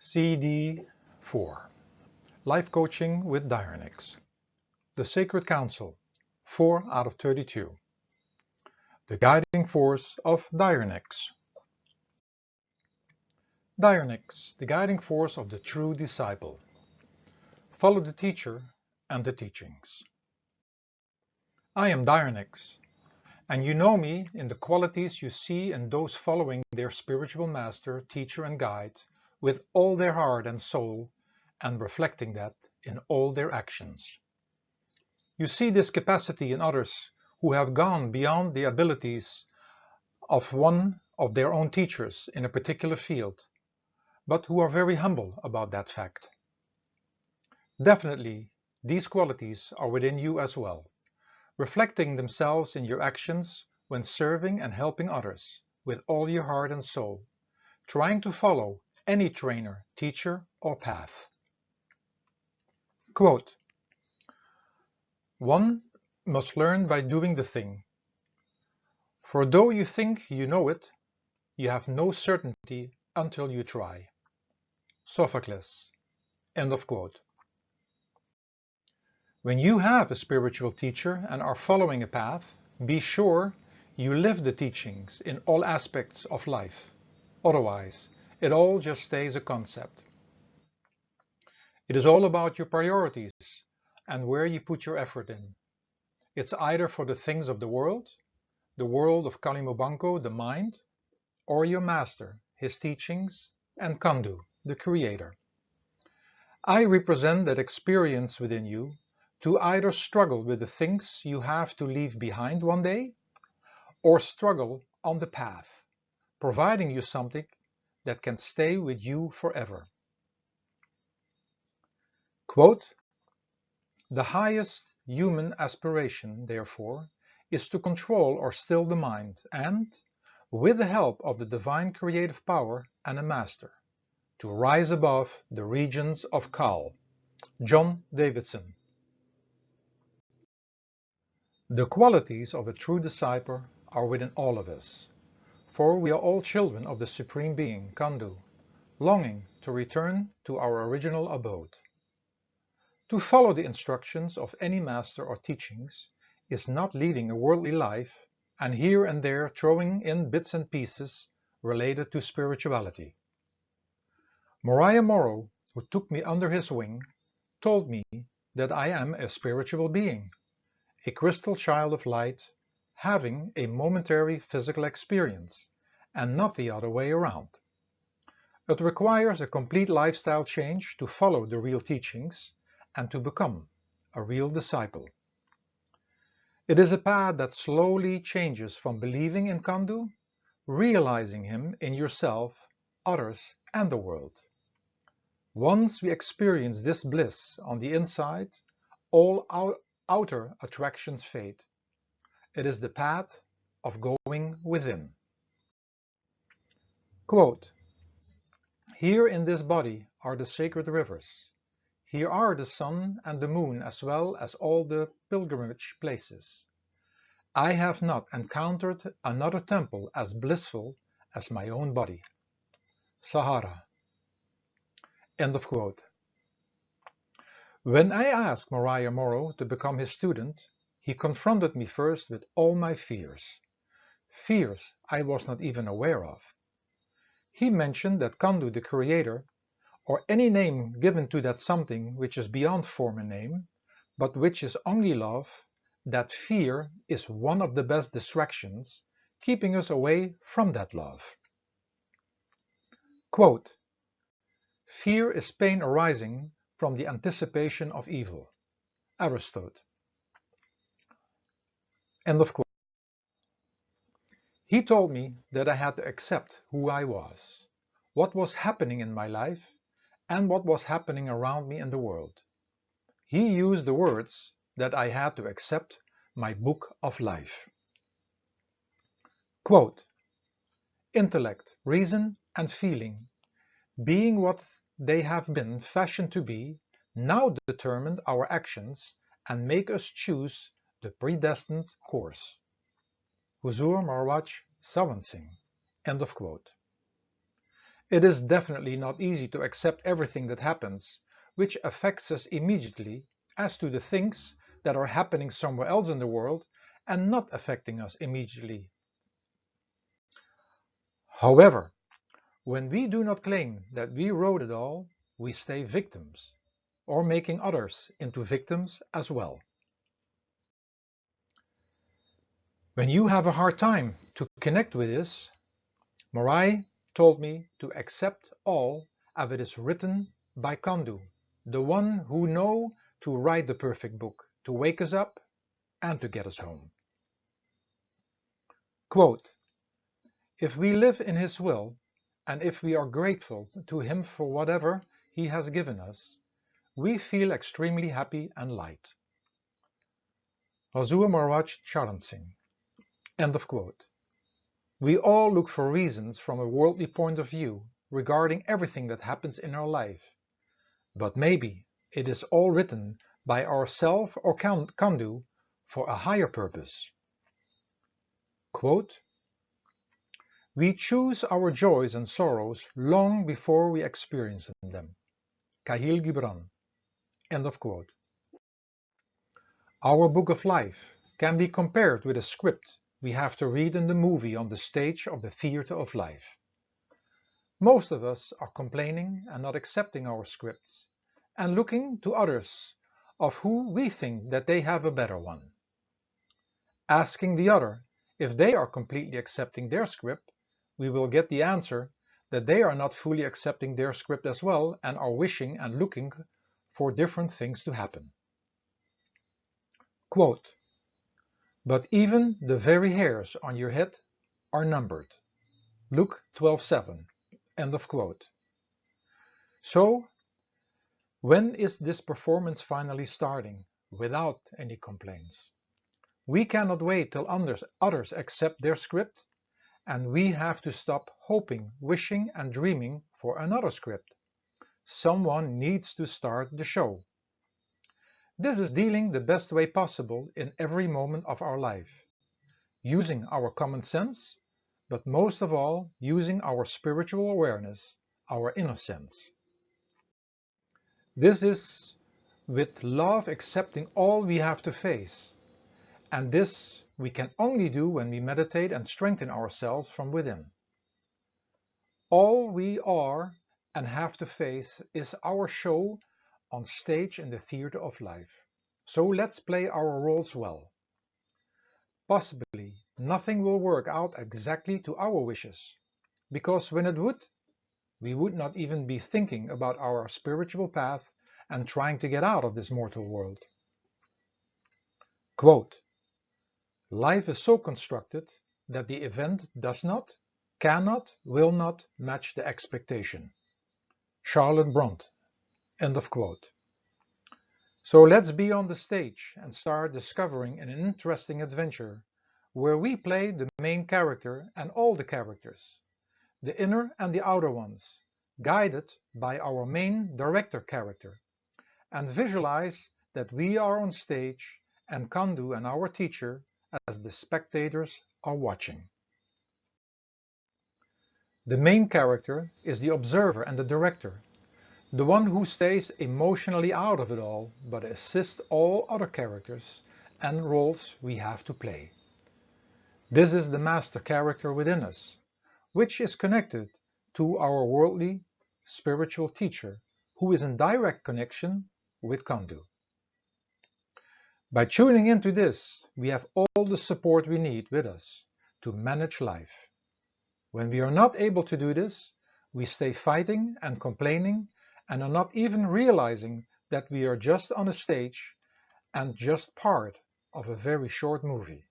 Cd4 Life Coaching with Daironex. The Sacred Council, 4 out of 32. The Guiding Force of Daironex. Daironex, the guiding force of the true disciple. Follow the teacher and the teachings. I am Daironex, and you know me in the qualities you see in those following their spiritual master, teacher and guide with all their heart and soul, and reflecting that in all their actions. You see this capacity in others who have gone beyond the abilities of one of their own teachers in a particular field, but who are very humble about that fact. Definitely, these qualities are within you as well, reflecting themselves in your actions when serving and helping others with all your heart and soul, trying to follow any trainer, teacher, or path. Quote, "One must learn by doing the thing. For though you think you know it, you have no certainty until you try." Sophocles. End of quote. When you have a spiritual teacher and are following a path, be sure you live the teachings in all aspects of life. Otherwise, it all just stays a concept. It is all about your priorities and where you put your effort in. It's either for the things of the world of Kalimobanko, the mind, or your master, his teachings, and Kandu, the creator. I represent that experience within you to either struggle with the things you have to leave behind one day, or struggle on the path, providing you something that can stay with you forever. Quote, "The highest human aspiration, therefore, is to control or still the mind and, with the help of the divine creative power and a master, to rise above the regions of Kal." John Davidson. The qualities of a true disciple are within all of us, for we are all children of the Supreme Being, Kandu, longing to return to our original abode. To follow the instructions of any master or teachings is not leading a worldly life and here and there throwing in bits and pieces related to spirituality. Mariah Morrow, who took me under his wing, told me that I am a spiritual being, a crystal child of light, having a momentary physical experience, and not the other way around. It requires a complete lifestyle change to follow the real teachings and to become a real disciple. It is a path that slowly changes from believing in Kandu, realizing him in yourself, others, and the world. Once we experience this bliss on the inside, all our outer attractions fade. It is the path of going within. Quote, "Here in this body are the sacred rivers. Here are the sun and the moon as well as all the pilgrimage places. I have not encountered another temple as blissful as my own body." Sahara. End of quote. When I asked Mariah Morrow to become his student, he confronted me first with all my fears. Fears I was not even aware of. He mentioned that Kandu, the creator, or any name given to that something which is beyond form and name, but which is only love, that fear is one of the best distractions, keeping us away from that love. Quote, "Fear is pain arising from the anticipation of evil." Aristotle. End of quote. He told me that I had to accept who I was, what was happening in my life, and what was happening around me in the world. He used the words that I had to accept my book of life. Quote, "Intellect, reason, and feeling, being what they have been fashioned to be, now determine our actions and make us choose the predestined course." Huzur Marwaj Sawan Singh. End of quote. It is definitely not easy to accept everything that happens, which affects us immediately, as to the things that are happening somewhere else in the world and not affecting us immediately. However, when we do not claim that we wrote it all, we stay victims, or making others into victims as well. When you have a hard time to connect with this, Morai told me to accept all as it is written by Kandu, the one who know to write the perfect book, to wake us up and to get us home. Quote, if we live in his will, and if we are grateful to him for whatever he has given us, we feel extremely happy and light. Hazur Maharaj Charan Singh. End of quote. We all look for reasons from a worldly point of view regarding everything that happens in our life. But maybe it is all written by ourself or Kandu for a higher purpose. Quote, we choose our joys and sorrows long before we experience them. Kahil Gibran. End of quote. Our book of life can be compared with a script we have to read in the movie on the stage of the theater of life. Most of us are complaining and not accepting our scripts, and looking to others of who we think that they have a better one. Asking the other if they are completely accepting their script, we will get the answer that they are not fully accepting their script as well and are wishing and looking for different things to happen. Quote, but even the very hairs on your head are numbered. Luke 12:7. End of quote. So, when is this performance finally starting without any complaints? We cannot wait till others accept their script, and we have to stop hoping, wishing and dreaming for another script. Someone needs to start the show. This is dealing the best way possible in every moment of our life, using our common sense, but most of all using our spiritual awareness, our inner sense. This is with love accepting all we have to face, and this we can only do when we meditate and strengthen ourselves from within. All we are and have to face is our show on stage in the theater of life. So let's play our roles well. Possibly nothing will work out exactly to our wishes, because when it would, we would not even be thinking about our spiritual path and trying to get out of this mortal world. Quote, life is so constructed that the event does not, cannot, will not match the expectation. Charlotte Bront. End of quote. So let's be on the stage and start discovering an interesting adventure where we play the main character and all the characters, the inner and the outer ones, guided by our main director character, and visualize that we are on stage and Kandu and our teacher as the spectators are watching. The main character is the observer and the director, the one who stays emotionally out of it all but assists all other characters and roles we have to play. This is the master character within us, which is connected to our worldly spiritual teacher, who is in direct connection with Kandu. By tuning into this, we have all the support we need with us to manage life. When we are not able to do this, we stay fighting and complaining and are not even realizing that we are just on a stage and just part of a very short movie.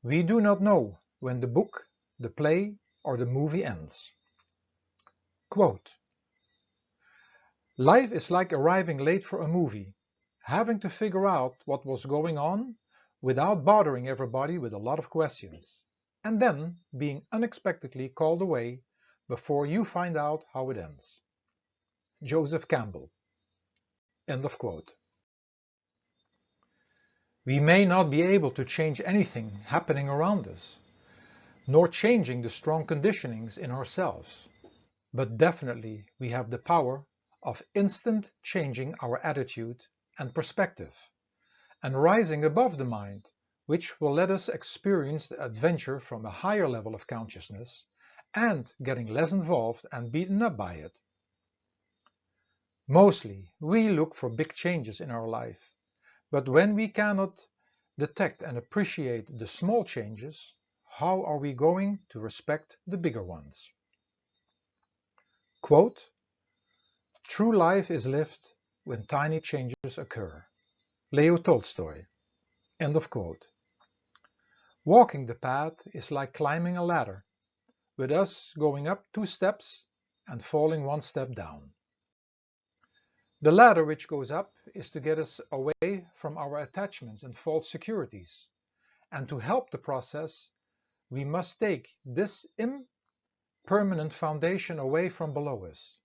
We do not know when the book, the play, or the movie ends. Quote, life is like arriving late for a movie, having to figure out what was going on without bothering everybody with a lot of questions, and then being unexpectedly called away before you find out how it ends. Joseph Campbell. End of quote. We may not be able to change anything happening around us, nor changing the strong conditionings in ourselves. but definitely we have the power of instant changing our attitude and perspective, and rising above the mind, which will let us experience the adventure from a higher level of consciousness and getting less involved and beaten up by it. Mostly, we look for big changes in our life, but when we cannot detect and appreciate the small changes, how are we going to respect the bigger ones? Quote, "True life is lived when tiny changes occur." Leo Tolstoy. End of quote. Walking the path is like climbing a ladder, with us going up 2 steps and falling 1 step down. The ladder which goes up is to get us away from our attachments and false securities, and to help the process, we must take this impermanent foundation away from below us.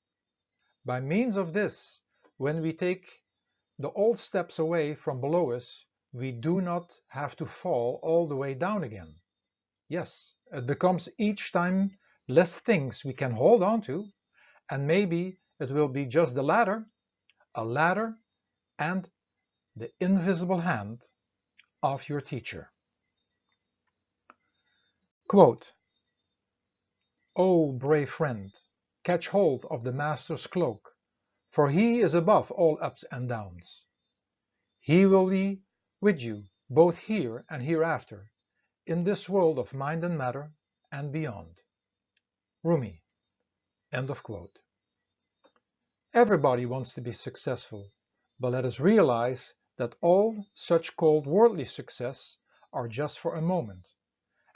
By means of this, when we take the old steps away from below us, we do not have to fall all the way down again. Yes, it becomes each time less things we can hold on to, and maybe it will be just the ladder, a ladder and the invisible hand of your teacher. Quote, "O brave friend, catch hold of the Master's cloak, for he is above all ups and downs. He will be with you both here and hereafter, in this world of mind and matter and beyond." Rumi. End of quote. Everybody wants to be successful, but let us realize that all such called worldly success are just for a moment,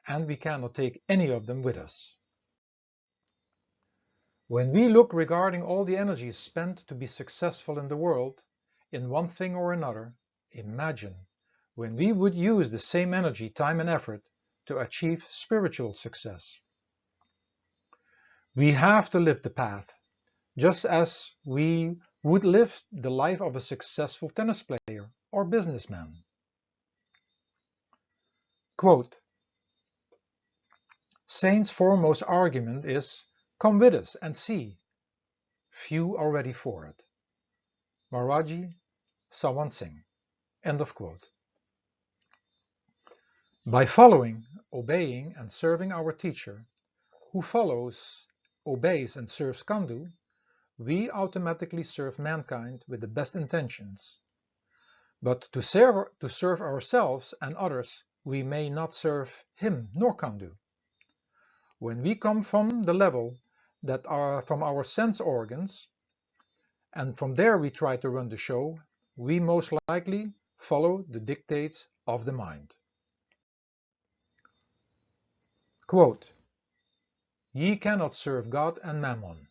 and we cannot take any of them with us. When we look regarding all the energy spent to be successful in the world, in one thing or another, imagine when we would use the same energy, time and effort to achieve spiritual success. We have to live the path, just as we would live the life of a successful tennis player or businessman. Quote, "Saints' foremost argument is, 'Come with us and see.' Few are ready for it." Maharaji Sawan Singh. End of quote. By following, obeying and serving our teacher, who follows, obeys and serves Kandu, we automatically serve mankind with the best intentions. But to serve ourselves and others, we may not serve him nor Kandu. When we come from the level that are from our sense organs, and from there we try to run the show, we most likely follow the dictates of the mind. Quote, "Ye cannot serve God and Mammon."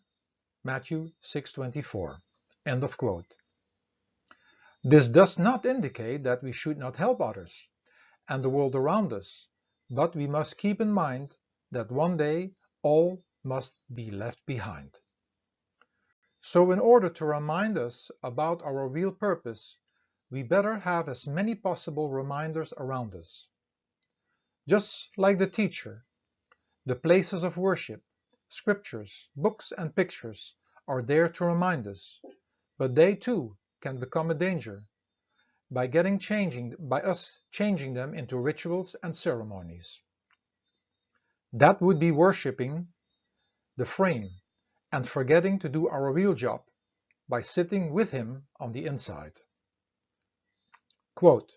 Matthew 6:24. End of quote. This does not indicate that we should not help others and the world around us, but we must keep in mind that one day all must be left behind. So in order to remind us about our real purpose, we better have as many possible reminders around us. Just like the teacher, the places of worship, scriptures, books and pictures are there to remind us, but they too can become a danger by us changing them into rituals and ceremonies. That would be worshipping the frame and forgetting to do our real job by sitting with him on the inside. Quote,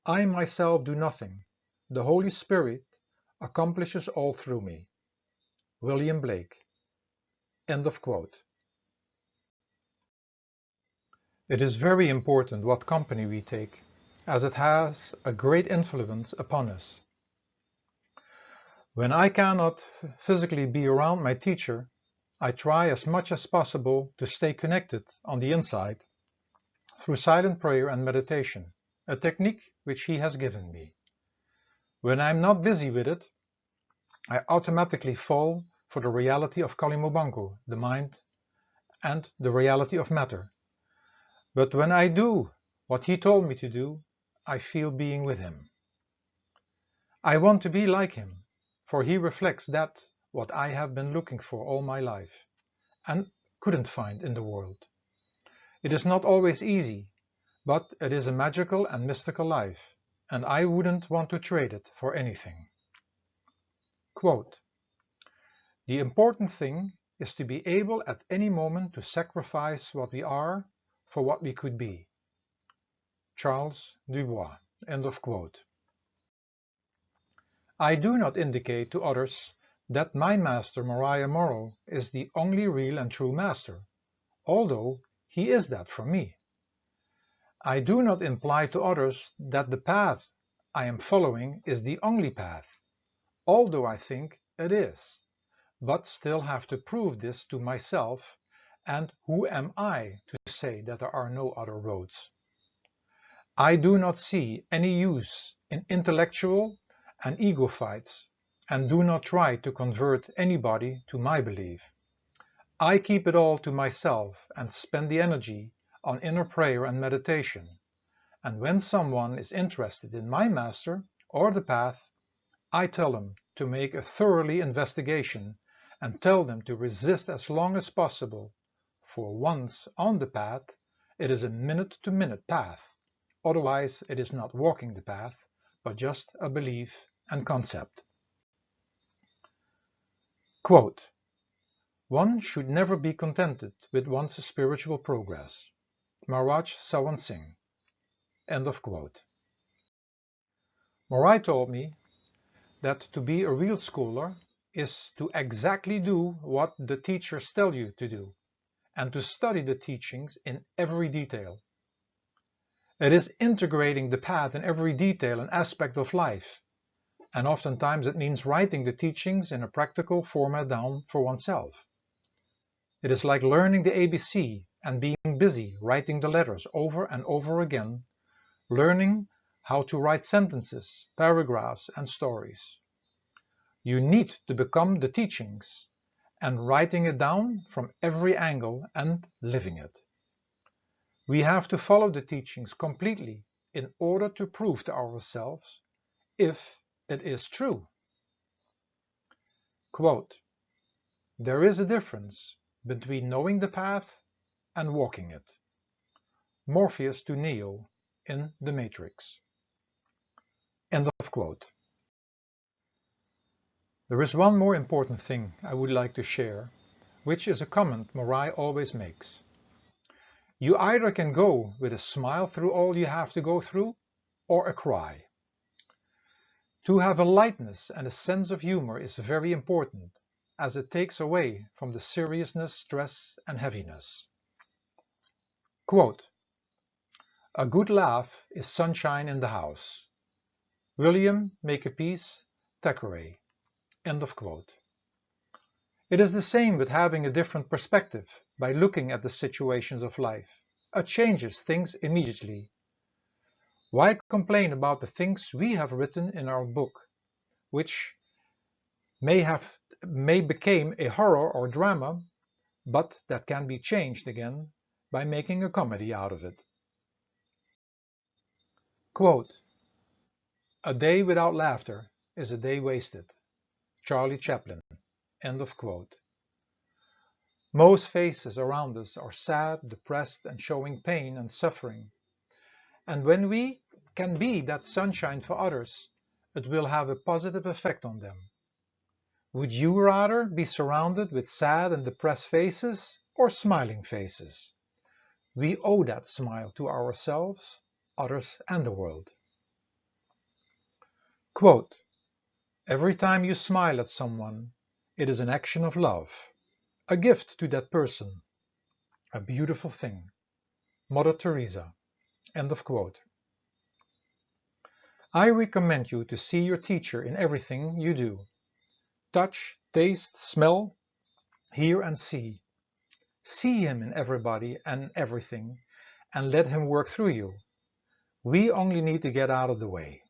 "I myself do nothing. The Holy Spirit accomplishes all through me." William Blake. End of quote. It is very important what company we take, as it has a great influence upon us. When I cannot physically be around my teacher, I try as much as possible to stay connected on the inside through silent prayer and meditation, a technique which he has given me. When I'm not busy with it, I automatically fall for the reality of Kalimobanku, the mind, and the reality of matter. But when I do what he told me to do, I feel being with him. I want to be like him, for he reflects that what I have been looking for all my life and couldn't find in the world. It is not always easy, but it is a magical and mystical life, and I wouldn't want to trade it for anything. Quote, "The important thing is to be able at any moment to sacrifice what we are for what we could be." Charles Dubois. End of quote. I do not indicate to others that my master Mariah Morrow is the only real and true master, although he is that for me. I do not imply to others that the path I am following is the only path, although I think it is, but still have to prove this to myself, and who am I to say that there are no other roads? I do not see any use in intellectual and ego fights, and do not try to convert anybody to my belief. I keep it all to myself and spend the energy on inner prayer and meditation, and when someone is interested in my master or the path, I tell them to make a thoroughly investigation and tell them to resist as long as possible, for once on the path, it is a minute-to-minute path. Otherwise, it is not walking the path, but just a belief and concept. Quote, "One should never be contented with one's spiritual progress." Maharaj Sawan Singh. End of quote. Morai told me that to be a real scholar is to exactly do what the teachers tell you to do, and to study the teachings in every detail. It is integrating the path in every detail and aspect of life, and oftentimes it means writing the teachings in a practical format down for oneself. It is like learning the ABC and being busy writing the letters over and over again, learning how to write sentences, paragraphs, and stories. You need to become the teachings and writing it down from every angle and living it. We have to follow the teachings completely in order to prove to ourselves if it is true. Quote, "There is a difference between knowing the path and walking it." Morpheus to Neo in The Matrix. End of quote. There is one more important thing I would like to share, which is a comment Morai always makes. You either can go with a smile through all you have to go through, or a cry. To have a lightness and a sense of humor is very important, as it takes away from the seriousness, stress, and heaviness. Quote, "A good laugh is sunshine in the house." William Makepeace Thackeray. End of quote. It is the same with having a different perspective by looking at the situations of life. It changes things immediately. Why complain about the things we have written in our book, which may become a horror or drama, but that can be changed again by making a comedy out of it. Quote, "A day without laughter is a day wasted." Charlie Chaplin. End of quote. Most faces around us are sad, depressed, and showing pain and suffering. And when we can be that sunshine for others, it will have a positive effect on them. Would you rather be surrounded with sad and depressed faces or smiling faces? We owe that smile to ourselves, others, and the world. Quote, "Every time you smile at someone, it is an action of love, a gift to that person, a beautiful thing." Mother Teresa. End of quote. I recommend you to see your teacher in everything you do. Touch, taste, smell, hear and see. See him in everybody and everything, and let him work through you. We only need to get out of the way.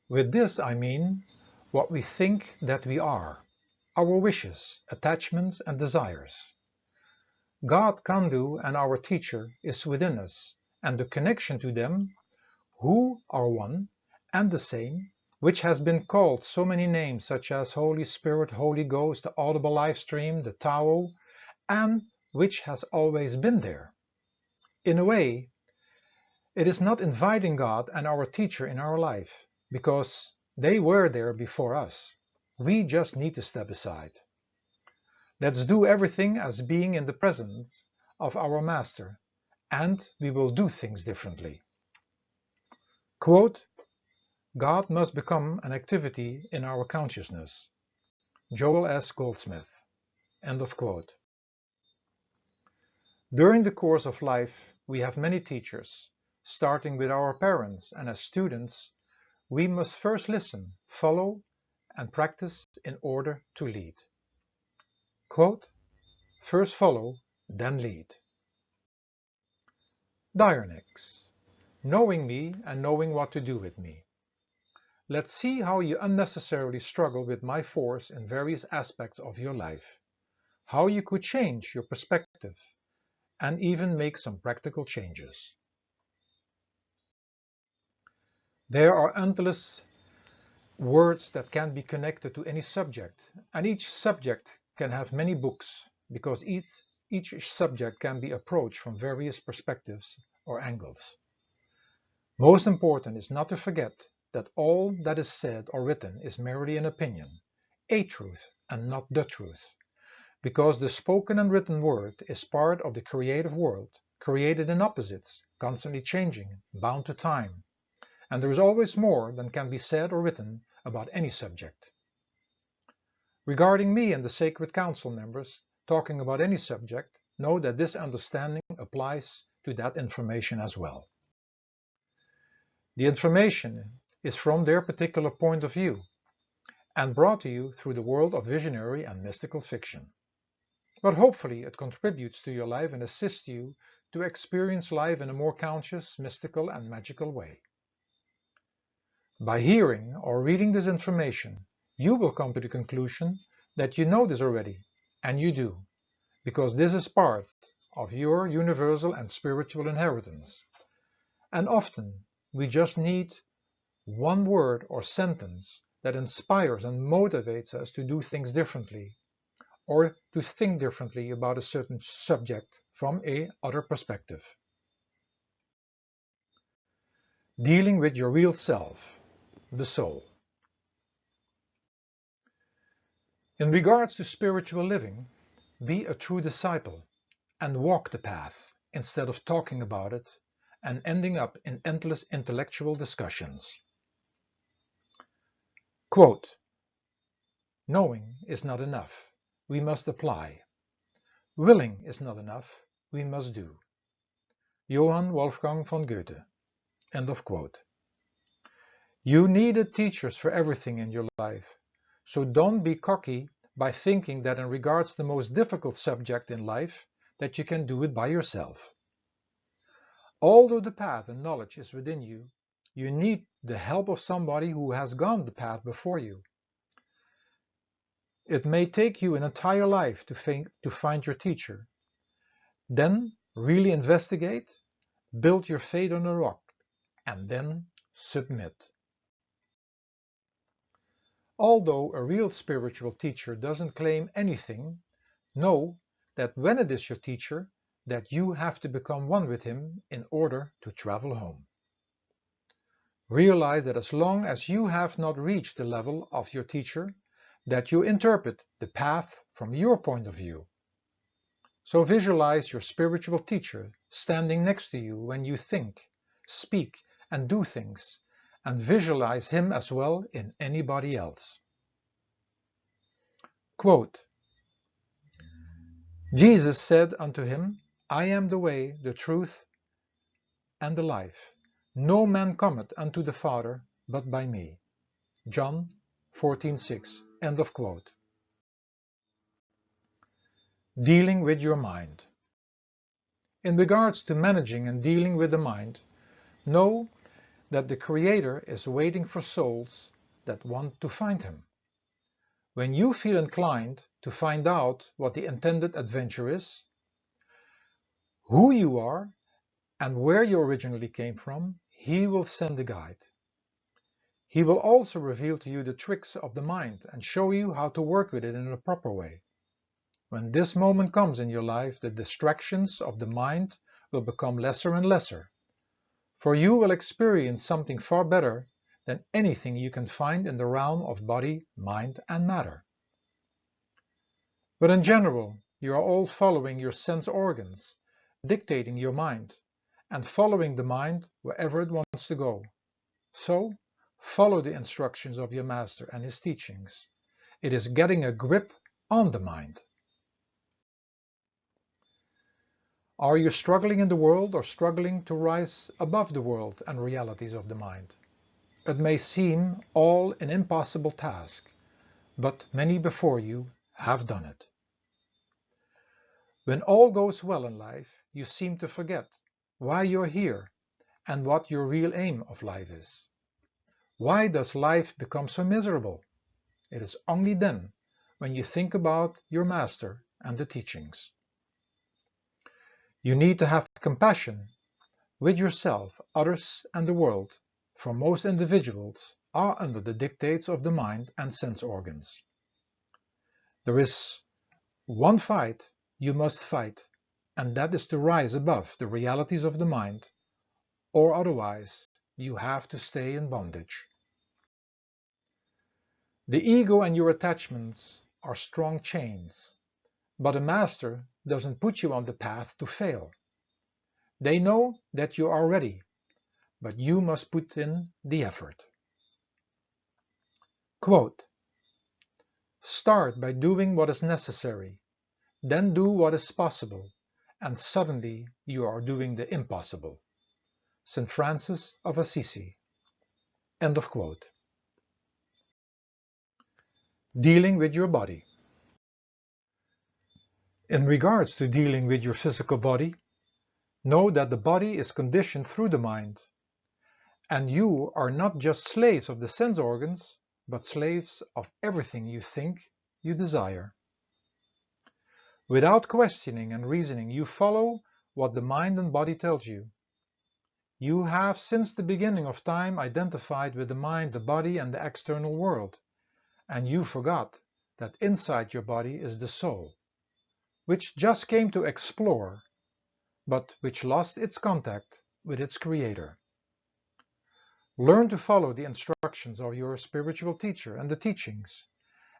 With this I mean what we think that we are, our wishes, attachments and desires. God, Kandu, and our teacher is within us, and the connection to them, who are one and the same, which has been called so many names such as Holy Spirit, Holy Ghost, the Audible Live Stream, the Tao, and which has always been there. In a way, it is not inviting God and our teacher in our life, because they were there before us. We just need to step aside. Let's do everything as being in the presence of our Master, and we will do things differently. Quote, God must become an activity in our consciousness. Joel S. Goldsmith. End of quote. During the course of life, we have many teachers, starting with our parents, and as students, we must first listen, follow, and practice in order to lead. Quote, first follow, then lead. Daironex. Knowing me and knowing what to do with me. Let's see how you unnecessarily struggle with my force in various aspects of your life, how you could change your perspective, and even make some practical changes. There are endless words that can be connected to any subject, and each subject can have many books, because each subject can be approached from various perspectives or angles. Most important is not to forget that all that is said or written is merely an opinion, a truth, and not the truth, because the spoken and written word is part of the creative world, created in opposites, constantly changing, bound to time, and there is always more than can be said or written about any subject. Regarding me and the Sacred Council members talking about any subject, know that this understanding applies to that information as well. The information is from their particular point of view and brought to you through the world of visionary and mystical fiction. But hopefully it contributes to your life and assists you to experience life in a more conscious, mystical, and magical way. By hearing or reading this information, you will come to the conclusion that you know this already, and you do, because this is part of your universal and spiritual inheritance. And often we just need one word or sentence that inspires and motivates us to do things differently, or to think differently about a certain subject from a other perspective. Dealing with your real self, the soul. In regards to spiritual living, be a true disciple and walk the path instead of talking about it and ending up in endless intellectual discussions. Quote, knowing is not enough, we must apply. Willing is not enough, we must do. Johann Wolfgang von Goethe. End of quote. You needed teachers for everything in your life, so don't be cocky by thinking that in regards to the most difficult subject in life, that you can do it by yourself. Although the path and knowledge is within you, you need the help of somebody who has gone the path before you. It may take you an entire life to find your teacher. Then really investigate, build your faith on a rock, and then submit. Although a real spiritual teacher doesn't claim anything, know that when it is your teacher, that you have to become one with him in order to travel home. Realize that as long as you have not reached the level of your teacher, that you interpret the path from your point of view. So visualize your spiritual teacher standing next to you when you think, speak, and do things, and visualize him as well in anybody else. Quote, Jesus said unto him, I am the way, the truth, and the life. No man cometh unto the Father but by me. John 14:6. End of quote. Dealing with your mind. In regards to managing and dealing with the mind, know that the Creator is waiting for souls that want to find Him. When you feel inclined to find out what the intended adventure is, who you are, and where you originally came from, He will send a guide. He will also reveal to you the tricks of the mind and show you how to work with it in a proper way. When this moment comes in your life, the distractions of the mind will become lesser and lesser, for you will experience something far better than anything you can find in the realm of body, mind, and matter. But in general, you are all following your sense organs, dictating your mind, and following the mind wherever it wants to go. So, follow the instructions of your master and his teachings. It is getting a grip on the mind. Are you struggling in the world or struggling to rise above the world and realities of the mind? It may seem all an impossible task, but many before you have done it. When all goes well in life, you seem to forget why you're here and what your real aim of life is. Why does life become so miserable? It is only then when you think about your master and the teachings. You need to have compassion with yourself, others, and the world, for most individuals are under the dictates of the mind and sense organs. There is one fight you must fight, and that is to rise above the realities of the mind, or otherwise you have to stay in bondage. The ego and your attachments are strong chains, but a master doesn't put you on the path to fail. They know that you are ready, but you must put in the effort. Quote, "Start by doing what is necessary, then do what is possible, and suddenly you are doing the impossible." St. Francis of Assisi. End of quote. Dealing with your body. In regards to dealing with your physical body, know that the body is conditioned through the mind, and you are not just slaves of the sense organs, but slaves of everything you think you desire. Without questioning and reasoning, you follow what the mind and body tells you. You have since the beginning of time identified with the mind, the body, and the external world, and you forgot that inside your body is the soul, which just came to explore, but which lost its contact with its creator. Learn to follow the instructions of your spiritual teacher and the teachings,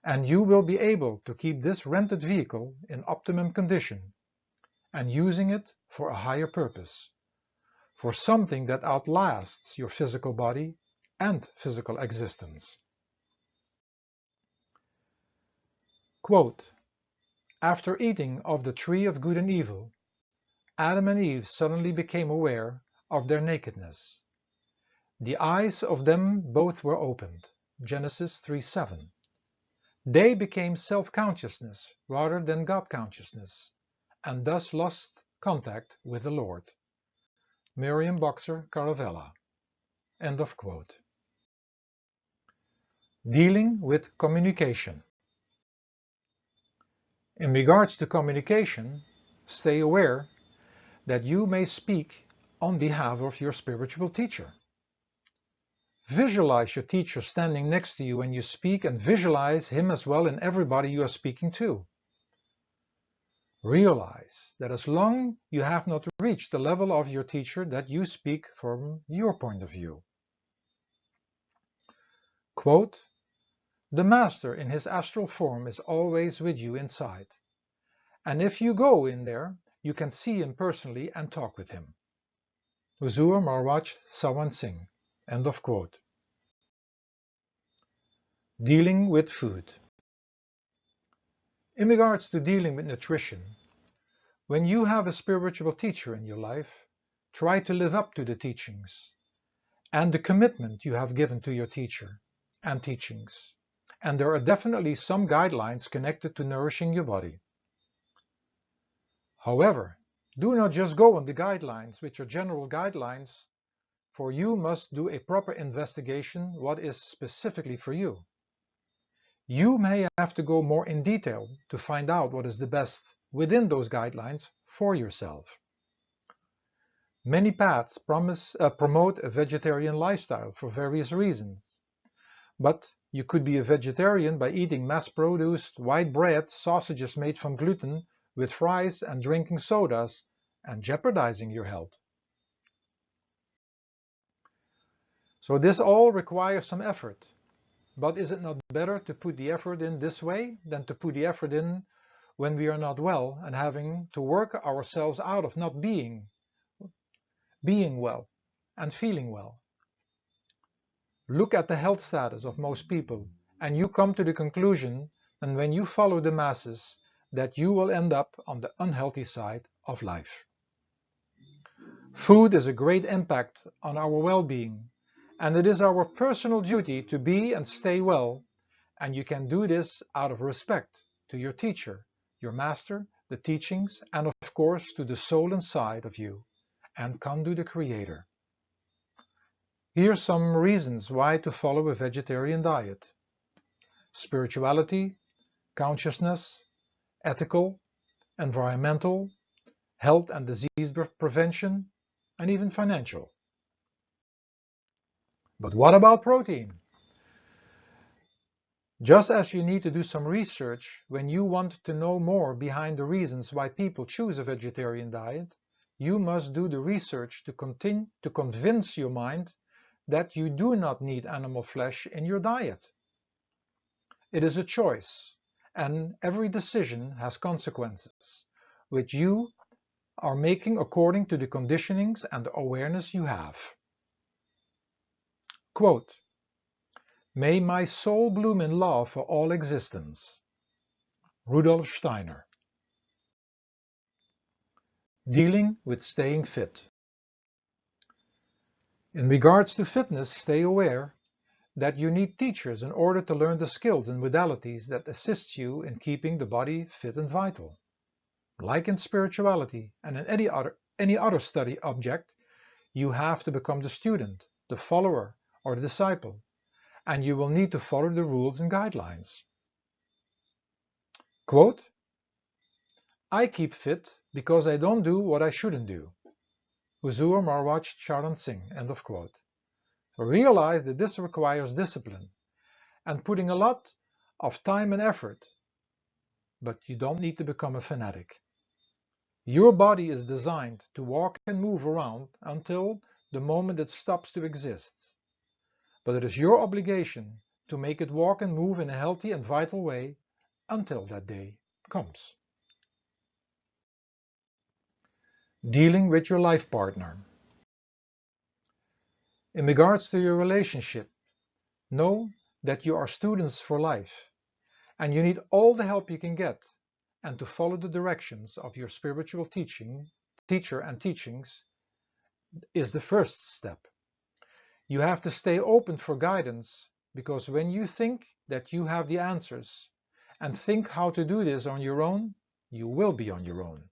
and you will be able to keep this rented vehicle in optimum condition and using it for a higher purpose, for something that outlasts your physical body and physical existence. Quote, "After eating of the tree of good and evil, Adam and Eve suddenly became aware of their nakedness. The eyes of them both were opened." Genesis 3:7. They became self-consciousness rather than God-consciousness, and thus lost contact with the Lord. Merriam-Webster Caravella. End of quote. Dealing with communication. In regards to communication, stay aware that you may speak on behalf of your spiritual teacher. Visualize your teacher standing next to you when you speak, and visualize him as well in everybody you are speaking to. Realize that as long as you have not reached the level of your teacher, that you speak from your point of view. Quote, "The master in his astral form is always with you inside, and if you go in there, you can see him personally and talk with him." Huzur Maharaj Sawan Singh. End of quote. Dealing with food. In regards to dealing with nutrition, when you have a spiritual teacher in your life, try to live up to the teachings and the commitment you have given to your teacher and teachings. And there are definitely some guidelines connected to nourishing your body. However, do not just go on the guidelines, which are general guidelines, for you must do a proper investigation what is specifically for you. You may have to go more in detail to find out what is the best within those guidelines for yourself. Many paths promote a vegetarian lifestyle for various reasons, But you could be a vegetarian by eating mass-produced white bread, sausages made from gluten, with fries and drinking sodas, and jeopardizing your health. So this all requires some effort. But is it not better to put the effort in this way than to put the effort in when we are not well and having to work ourselves out of not being well and feeling well? Look at the health status of most people, and you come to the conclusion that when you follow the masses, that you will end up on the unhealthy side of life. Food is a great impact on our well-being, and it is our personal duty to be and stay well, and you can do this out of respect to your teacher, your master, the teachings, and of course to the soul inside of you, and Kandu the Creator. Here are some reasons why to follow a vegetarian diet: spirituality, consciousness, ethical, environmental, health and disease prevention, and even financial. But what about protein? Just as you need to do some research when you want to know more behind the reasons why people choose a vegetarian diet, you must do the research to convince your mind that you do not need animal flesh in your diet. It is a choice, and every decision has consequences, which you are making according to the conditionings and the awareness you have. Quote, "May my soul bloom in love for all existence." Rudolf Steiner. Dealing with staying fit. In regards to fitness, stay aware that you need teachers in order to learn the skills and modalities that assist you in keeping the body fit and vital. Like in spirituality and in any other study object, you have to become the student, the follower, or the disciple, and you will need to follow the rules and guidelines. Quote, "I keep fit because I don't do what I shouldn't do." Huzur Maharaj Charan Singh, end of quote. So realize that this requires discipline and putting a lot of time and effort, but you don't need to become a fanatic. Your body is designed to walk and move around until the moment it stops to exist. But it is your obligation to make it walk and move in a healthy and vital way until that day comes. Dealing with your life partner. In regards to your relationship, know that you are students for life, and you need all the help you can get, and to follow the directions of your spiritual teacher and teachings is the first step. You have to stay open for guidance, because when you think that you have the answers and think how to do this on your own, you will be on your own.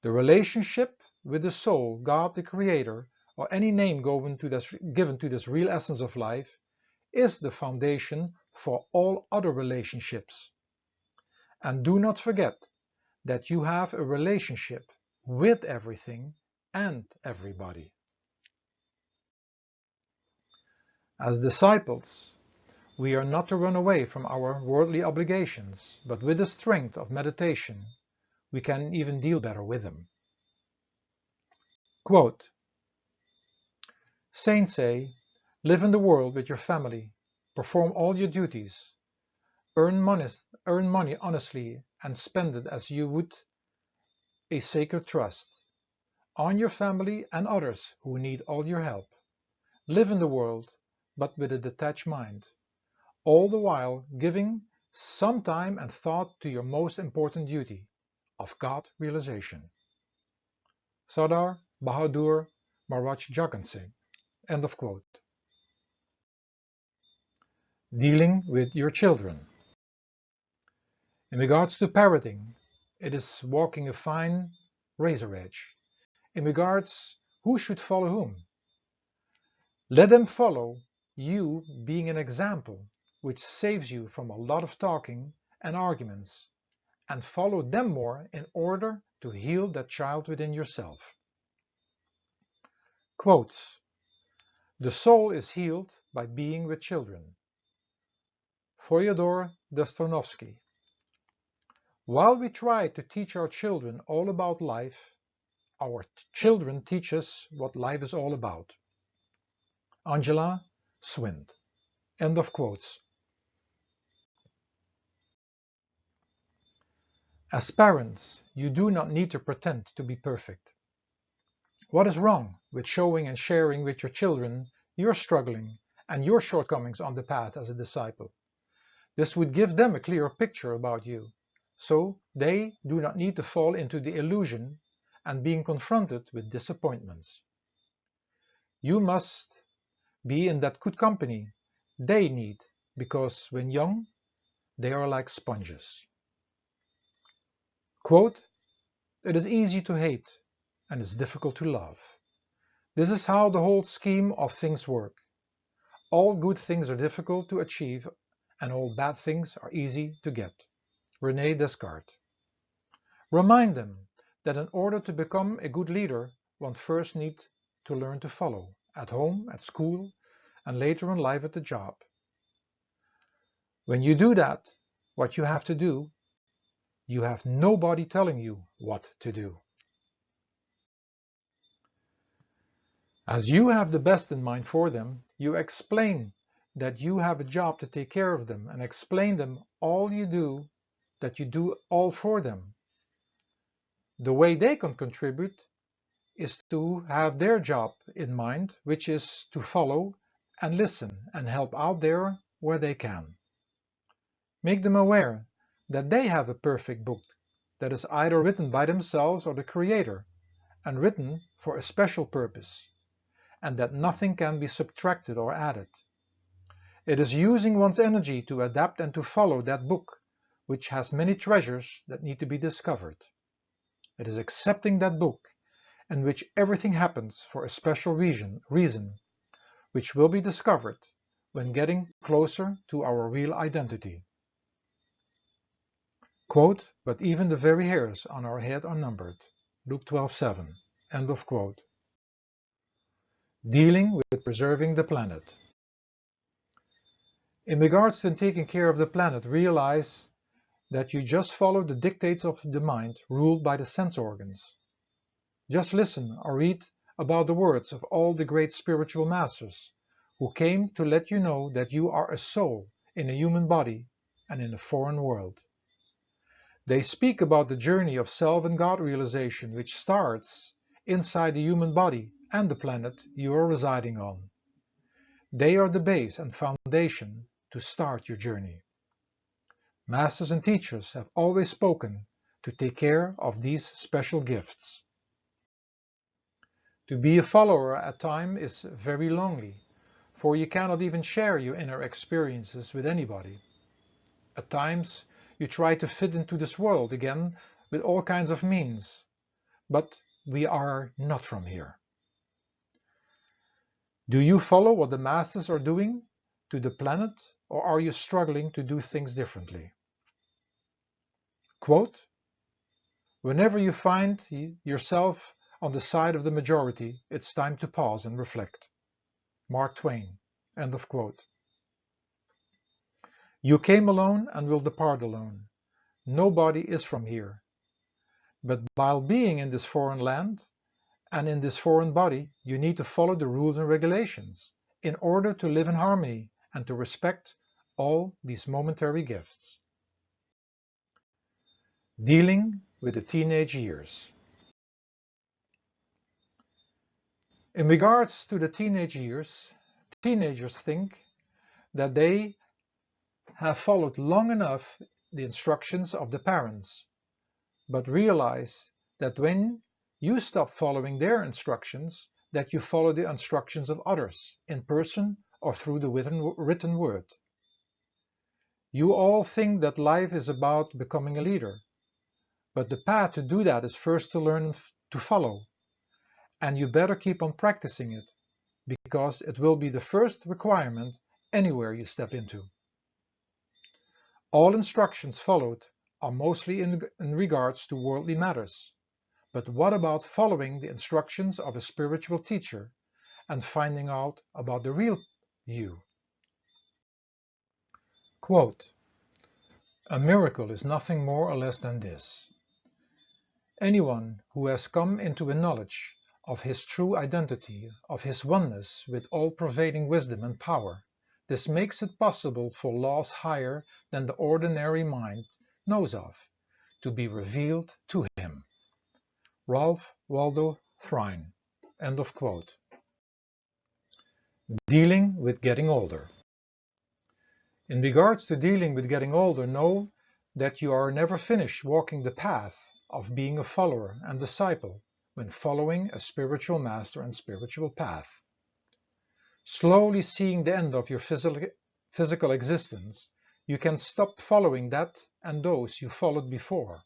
The relationship with the soul, God the Creator, or any name given to this real essence of life, is the foundation for all other relationships. And do not forget that you have a relationship with everything and everybody. As disciples, we are not to run away from our worldly obligations, but with the strength of meditation, we can even deal better with them. Quote, "Saints say, live in the world with your family, perform all your duties, earn money honestly, and spend it as you would a sacred trust on your family and others who need all your help. Live in the world, but with a detached mind, all the while giving some time and thought to your most important duty of God realization." Sardar Bahadur Maharaj Jagan Singh. End of quote. Dealing with your children. In regards to parenting, it is walking a fine razor edge. In regards who should follow whom, let them follow you being an example, which saves you from a lot of talking and arguments, and follow them more in order to heal that child within yourself. Quotes, "The soul is healed by being with children. Fyodor Dostoevsky. While we try to teach our children all about life, our children teach us what life is all about. Angela Swind. End of quotes. As parents, you do not need to pretend to be perfect. What is wrong with showing and sharing with your children your struggling and your shortcomings on the path as a disciple? This would give them a clearer picture about you, so they do not need to fall into the illusion and being confronted with disappointments. You must be in that good company they need, because when young, they are like sponges. Quote, "It is easy to hate and it's difficult to love. This is how the whole scheme of things work. All good things are difficult to achieve and all bad things are easy to get." René Descartes. Remind them that in order to become a good leader, one first needs to learn to follow, at home, at school, and later in life at the job. When you do that, what you have to do, you have nobody telling you what to do. As you have the best in mind for them, you explain that you have a job to take care of them and explain them all you do, that you do all for them. The way they can contribute is to have their job in mind, which is to follow and listen and help out there where they can. Make them aware that they have a perfect book that is either written by themselves or the creator and written for a special purpose, and that nothing can be subtracted or added. It is using one's energy to adapt and to follow that book, which has many treasures that need to be discovered. It is accepting that book in which everything happens for a special reason, which will be discovered when getting closer to our real identity. Quote, "But even the very hairs on our head are numbered." Luke 12:7. End of quote. Dealing with preserving the planet. In regards to taking care of the planet, realize that you just follow the dictates of the mind ruled by the sense organs. Just listen or read about the words of all the great spiritual masters who came to let you know that you are a soul in a human body and in a foreign world. They speak about the journey of self and God realization, which starts inside the human body and the planet you are residing on. They are the base and foundation to start your journey. Masters and teachers have always spoken to take care of these special gifts. To be a follower at times is very lonely, for you cannot even share your inner experiences with anybody. At times, you try to fit into this world again with all kinds of means, but we are not from here. Do you follow what the masters are doing to the planet, or are you struggling to do things differently? Quote, "Whenever you find yourself on the side of the majority, it's time to pause and reflect." Mark Twain. End of quote. You came alone and will depart alone. Nobody is from here. But while being in this foreign land and in this foreign body, you need to follow the rules and regulations in order to live in harmony and to respect all these momentary gifts. Dealing with the teenage years. In regards to the teenage years, teenagers think that they have followed long enough the instructions of the parents, but realize that when you stop following their instructions, that you follow the instructions of others, in person or through the written word. You all think that life is about becoming a leader, but the path to do that is first to learn to follow, and you better keep on practicing it, because it will be the first requirement anywhere you step into. All instructions followed are mostly in regards to worldly matters. But what about following the instructions of a spiritual teacher and finding out about the real you. Quote, "A miracle is nothing more or less than this. Anyone who has come into a knowledge of his true identity, of his oneness with all-pervading wisdom and power, this makes it possible for laws higher than the ordinary mind knows of to be revealed to him." Ralph Waldo Trine. End of quote. Dealing with getting older. In regards to dealing with getting older, know that you are never finished walking the path of being a follower and disciple when following a spiritual master and spiritual path. Slowly seeing the end of your physical existence, you can stop following that and those you followed before.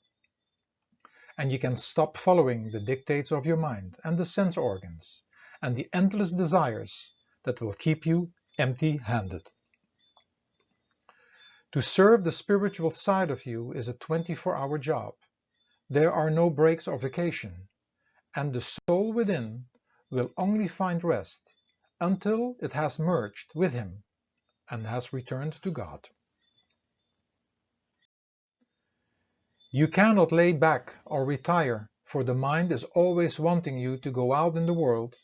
And you can stop following the dictates of your mind and the sense organs and the endless desires that will keep you empty-handed. To serve the spiritual side of you is a 24-hour job. There are no breaks or vacation, and the soul within will only find rest until it has merged with Him and has returned to God. You cannot lay back or retire, for the mind is always wanting you to go out in the world,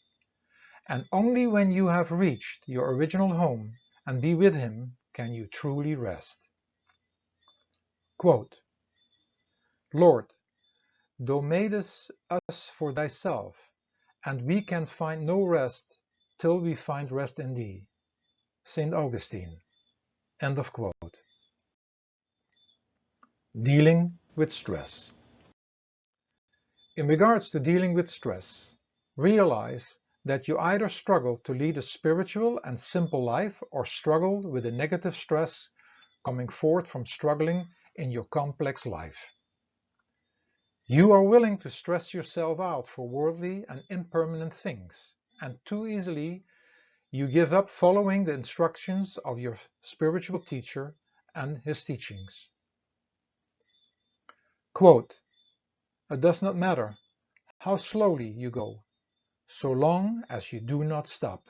and only when you have reached your original home and be with Him can you truly rest. Quote, "Lord, thou madest us for thyself, and we can find no rest till we find rest in thee." St. Augustine. End of quote. Dealing with stress. In regards to dealing with stress, realize that you either struggle to lead a spiritual and simple life or struggle with the negative stress coming forth from struggling in your complex life. You are willing to stress yourself out for worldly and impermanent things, and too easily you give up following the instructions of your spiritual teacher and his teachings. Quote, "It does not matter how slowly you go, so long as you do not stop."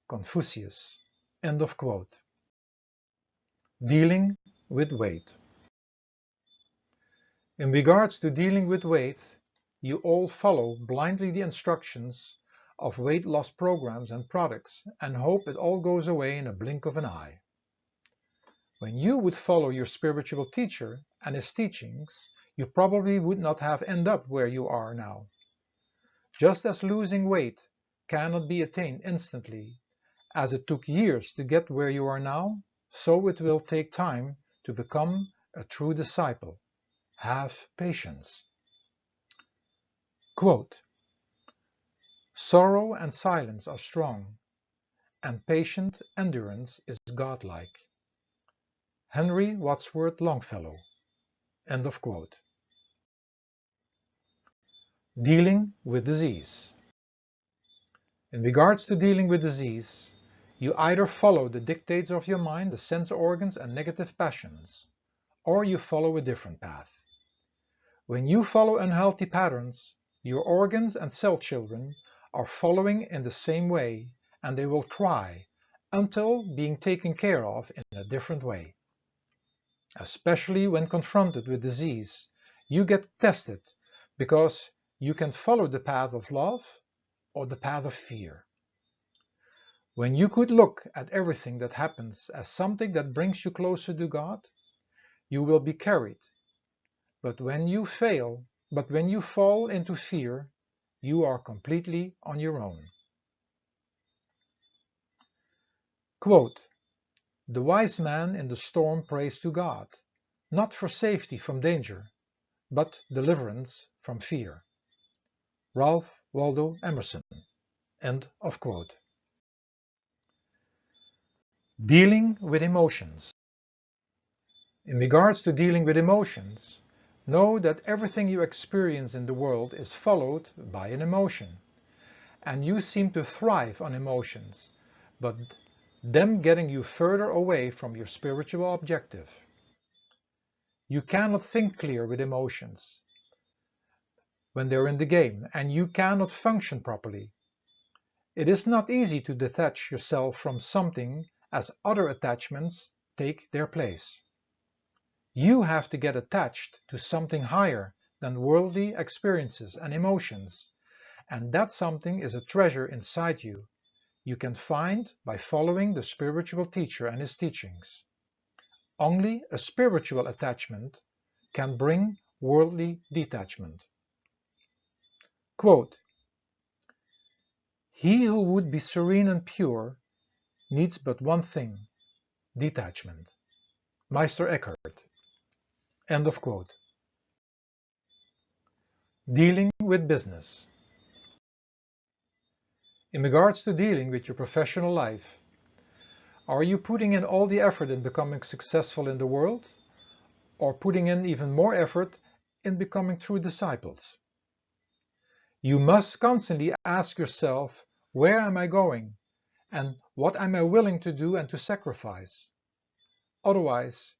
Confucius. End of quote. Dealing with weight. In regards to dealing with weight, you all follow blindly the instructions of weight loss programs and products and hope it all goes away in a blink of an eye. When you would follow your spiritual teacher and his teachings, you probably would not have ended up where you are now. Just as losing weight cannot be attained instantly, as it took years to get where you are now, so it will take time to become a true disciple. Have patience. Quote, "Sorrow and silence are strong, and patient endurance is godlike." Henry Wadsworth Longfellow. End of quote. Dealing with disease. In regards to dealing with disease, you either follow the dictates of your mind, the sense organs and negative passions, or you follow a different path. When you follow unhealthy patterns, your organs and cell children are following in the same way, and they will cry until being taken care of in a different way. Especially when confronted with disease, you get tested because you can follow the path of love or the path of fear. When you could look at everything that happens as something that brings you closer to God, you will be carried. But when you fall into fear, you are completely on your own. Quote, "The wise man in the storm prays to God, not for safety from danger, but deliverance from fear." Ralph Waldo Emerson. End of quote. Dealing with emotions. In regards to dealing with emotions, know that everything you experience in the world is followed by an emotion, and you seem to thrive on emotions, but them getting you further away from your spiritual objective. You cannot think clear with emotions when they're in the game, and you cannot function properly. It is not easy to detach yourself from something as other attachments take their place. You have to get attached to something higher than worldly experiences and emotions, and that something is a treasure inside you can find by following the spiritual teacher and his teachings. Only a spiritual attachment can bring worldly detachment. Quote, "He who would be serene and pure needs but one thing, detachment." Meister Eckhart. End of quote. Dealing with business. In regards to dealing with your professional life, are you putting in all the effort in becoming successful in the world, or putting in even more effort in becoming true disciples? You must constantly ask yourself, where am I going, and what am I willing to do and to sacrifice? Otherwise,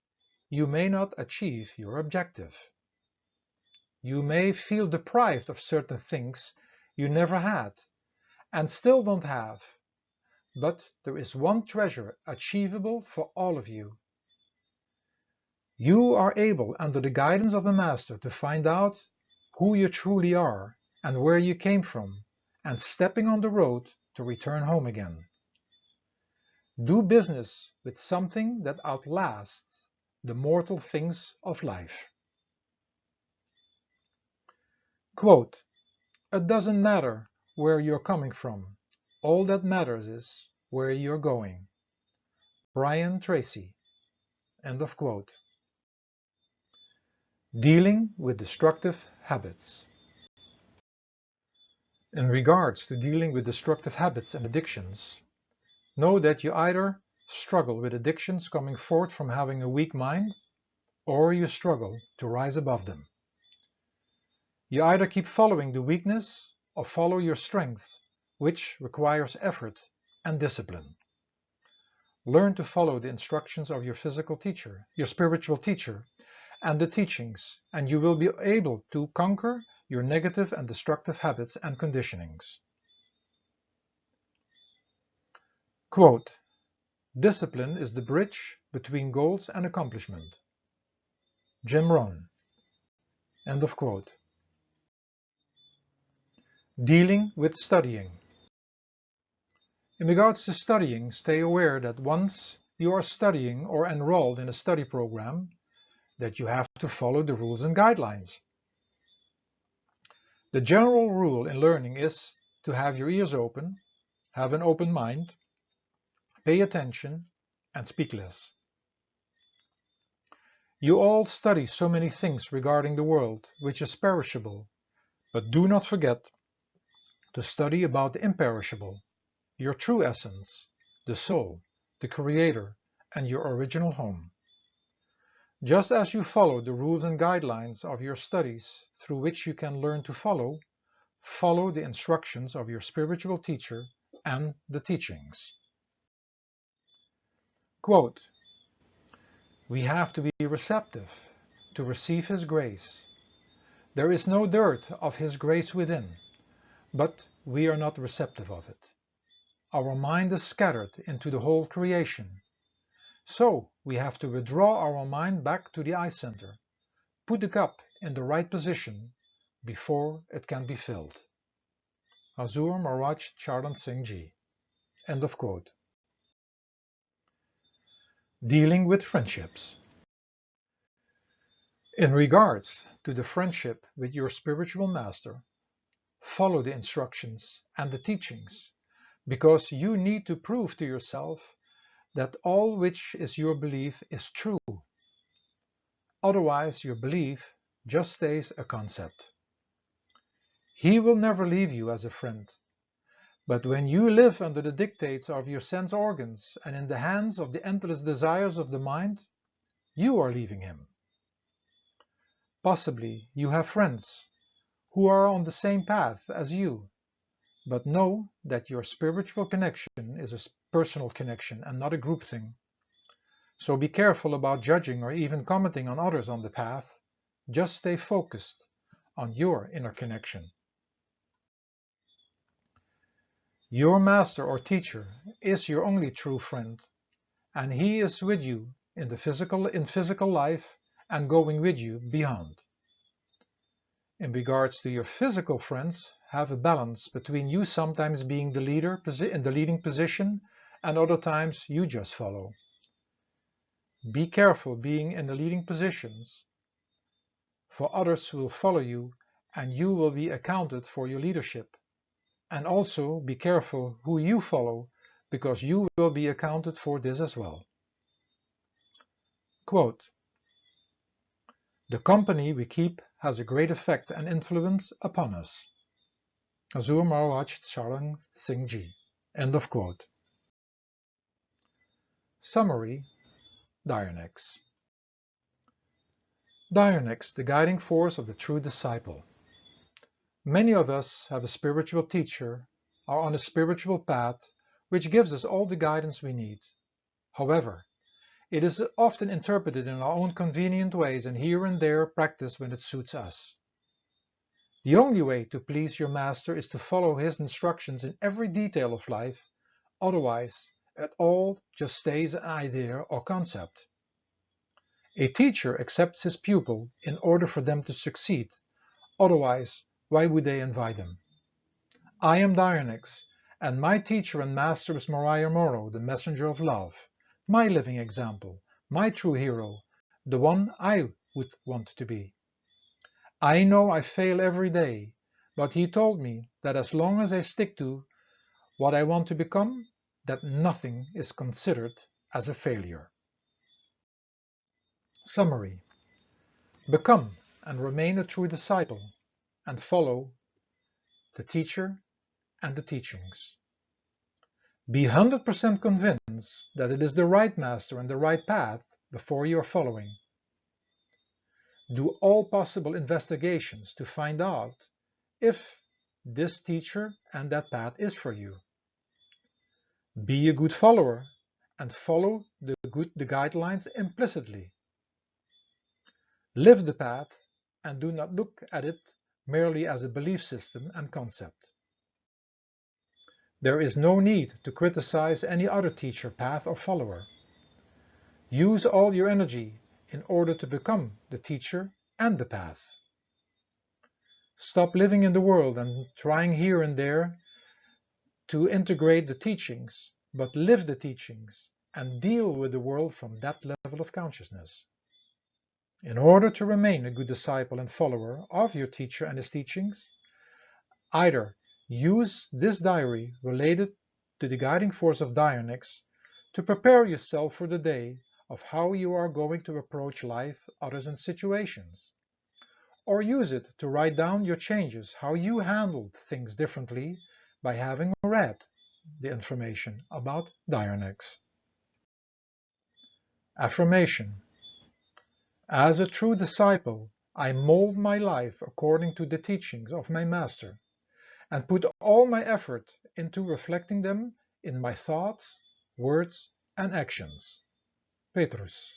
you may not achieve your objective. You may feel deprived of certain things you never had and still don't have, but there is one treasure achievable for all of you. You are able, under the guidance of a master, to find out who you truly are and where you came from, and stepping on the road to return home again. Do business with something that outlasts the mortal things of life. Quote, "It doesn't matter where you're coming from. All that matters is where you're going." Brian Tracy. End of quote. Dealing with destructive habits. In regards to dealing with destructive habits and addictions, know that you either struggle with addictions coming forth from having a weak mind, or you struggle to rise above them. You either keep following the weakness or follow your strength, which requires effort and discipline. Learn to follow the instructions of your physical teacher, your spiritual teacher, and the teachings, and you will be able to conquer your negative and destructive habits and conditionings. Quote, "Discipline is the bridge between goals and accomplishment." Jim Rohn. End of quote. Dealing with studying. In regards to studying, stay aware that once you are studying or enrolled in a study program, that you have to follow the rules and guidelines. The general rule in learning is to have your ears open, have an open mind, pay attention, and speak less. You all study so many things regarding the world, which is perishable, but do not forget to study about the imperishable, your true essence, the soul, the Creator, and your original home. Just as you follow the rules and guidelines of your studies through which you can learn to follow the instructions of your spiritual teacher and the teachings. Quote, "We have to be receptive to receive His grace. There is no dearth of His grace within, but we are not receptive of it. Our mind is scattered into the whole creation. So we have to withdraw our mind back to the eye center, put the cup in the right position before it can be filled." Hazur Maharaj Charan Singh Ji. End of quote. Dealing with friendships. In regards to the friendship with your spiritual master, follow the instructions and the teachings, because you need to prove to yourself that all which is your belief is true. Otherwise, your belief just stays a concept. He will never leave you as a friend. But when you live under the dictates of your sense organs and in the hands of the endless desires of the mind, you are leaving him. Possibly you have friends who are on the same path as you, but know that your spiritual connection is a personal connection and not a group thing. So be careful about judging or even commenting on others on the path. Just stay focused on your inner connection. Your master or teacher is your only true friend, and he is with you in physical life and going with you beyond. In regards to your physical friends, have a balance between you sometimes being the leader in the leading position and other times you just follow. Be careful being in the leading positions, for others will follow you and you will be accounted for your leadership. And also be careful who you follow, because you will be accounted for this as well. Quote, "The company we keep has a great effect and influence upon us." Hazur Maharaj Charan Singh Ji. End of quote. Summary. Daironex. Daironex, the guiding force of the true disciple. Many of us have a spiritual teacher, are on a spiritual path, which gives us all the guidance we need. However, it is often interpreted in our own convenient ways and here and there practiced when it suits us. The only way to please your master is to follow his instructions in every detail of life, otherwise it all just stays an idea or concept. A teacher accepts his pupil in order for them to succeed, otherwise why would they invite him? I am Daironex, and my teacher and master is Mariah Morrow, the messenger of love, my living example, my true hero, the one I would want to be. I know I fail every day, but he told me that as long as I stick to what I want to become, that nothing is considered as a failure. Summary. Become and remain a true disciple and follow the teacher and the teachings. Be 100% convinced that it is the right master and the right path before you are following. Do all possible investigations to find out if this teacher and that path is for you. Be a good follower and follow the guidelines implicitly. Live the path and do not look at it merely as a belief system and concept. There is no need to criticize any other teacher, path, or follower. Use all your energy in order to become the teacher and the path. Stop living in the world and trying here and there to integrate the teachings, but live the teachings and deal with the world from that level of consciousness. In order to remain a good disciple and follower of your teacher and his teachings, either use this diary related to the guiding force of Daironex to prepare yourself for the day of how you are going to approach life, others, and situations, or use it to write down your changes, how you handled things differently by having read the information about Daironex. Affirmation. As a true disciple, I mold my life according to the teachings of my master and put all my effort into reflecting them in my thoughts, words, and actions. Petrus.